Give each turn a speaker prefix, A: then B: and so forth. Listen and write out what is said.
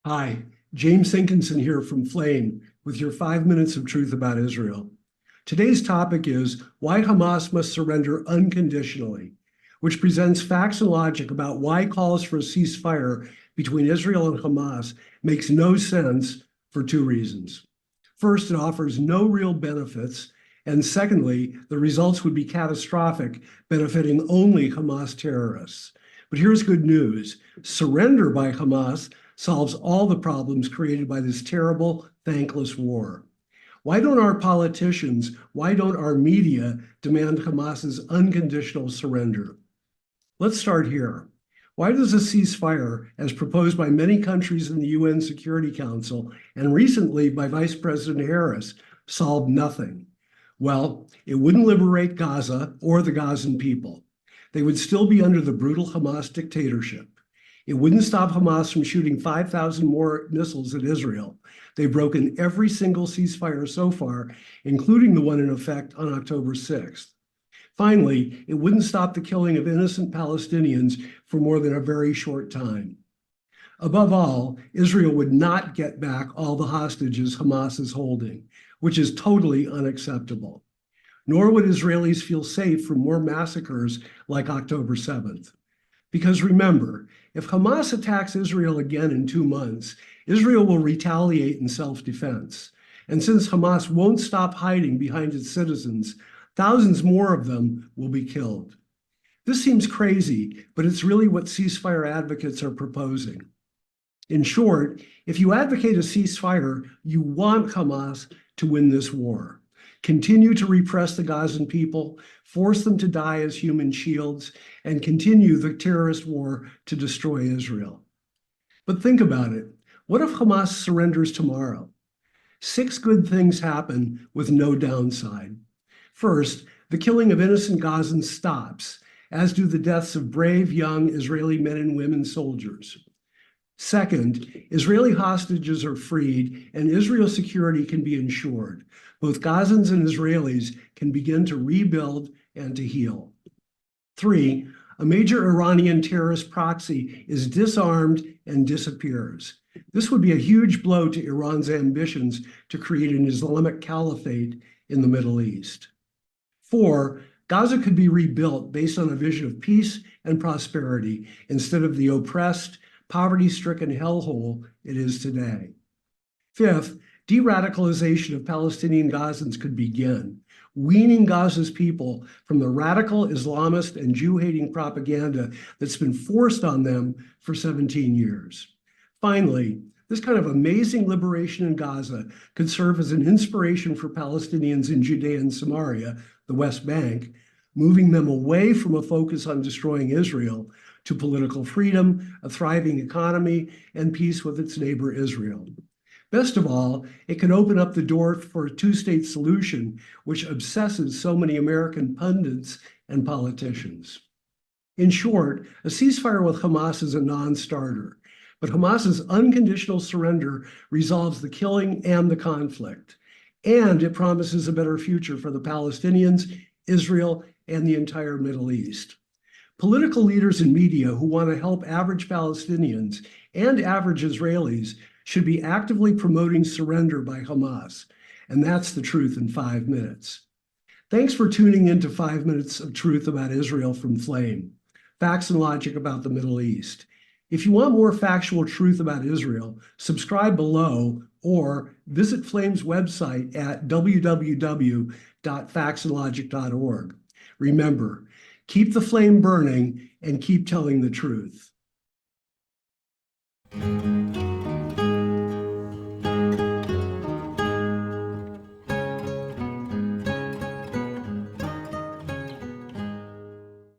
A: Hi, James Sinkinson here from Flame with your 5 minutes of truth about Israel. Today's topic is why Hamas must surrender unconditionally, which presents facts and logic about why calls for a ceasefire between Israel and Hamas makes no sense for two reasons. First, it offers no real benefits, and secondly, the results would be catastrophic, benefiting only Hamas terrorists. But here's good news. Surrender by Hamas solves all the problems created by this terrible, thankless war. Why don't our politicians, why don't our media demand Hamas's unconditional surrender? Let's start here. Why does a ceasefire, as proposed by many countries in the UN Security Council and recently by Vice President Harris, solve nothing? Well, it wouldn't liberate Gaza or the Gazan people. They would still be under the brutal Hamas dictatorship. It wouldn't stop Hamas from shooting 5,000 more missiles at Israel. They've broken every single ceasefire so far, including the one in effect on October 6th. Finally, it wouldn't stop the killing of innocent Palestinians for more than a very short time. Above all, Israel would not get back all the hostages Hamas is holding, which is totally unacceptable. Nor would Israelis feel safe from more massacres like October 7th. Because remember, if Hamas attacks Israel again in 2 months, Israel will retaliate in self-defense. And since Hamas won't stop hiding behind its citizens, thousands more of them will be killed. This seems crazy, but it's really what ceasefire advocates are proposing. In short, if you advocate a ceasefire, you want Hamas to win this war. Continue to repress the Gazan people, force them to die as human shields, and continue the terrorist war to destroy Israel. But think about it. What if Hamas surrenders tomorrow? 6 good things happen with no downside. First, the killing of innocent Gazans stops, as do the deaths of brave young Israeli men and women soldiers. Second, Israeli hostages are freed and Israel's security can be ensured. Both Gazans and Israelis can begin to rebuild and to heal. 3, a major Iranian terrorist proxy is disarmed and disappears. This would be a huge blow to Iran's ambitions to create an Islamic caliphate in the Middle East. 4, Gaza could be rebuilt based on a vision of peace and prosperity instead of the oppressed, poverty-stricken hellhole it is today. 5th, de-radicalization of Palestinian Gazans could begin, weaning Gaza's people from the radical Islamist and Jew-hating propaganda that's been forced on them for 17 years. Finally, this kind of amazing liberation in Gaza could serve as an inspiration for Palestinians in Judea and Samaria, the West Bank, moving them away from a focus on destroying Israel to political freedom, a thriving economy, and peace with its neighbor Israel. Best of all, it can open up the door for a two-state solution, which obsesses so many American pundits and politicians. In short, a ceasefire with Hamas is a non-starter, but Hamas's unconditional surrender resolves the killing and the conflict, and it promises a better future for the Palestinians, Israel, and the entire Middle East. Political leaders and media who want to help average Palestinians and average Israelis should be actively promoting surrender by Hamas. And that's the truth in 5 minutes. Thanks for tuning in to 5 minutes of truth about Israel from Flame, facts and logic about the Middle East. If you want more factual truth about Israel, subscribe below or visit Flame's website at www.factsandlogic.org. Remember, keep the flame burning and keep telling the truth.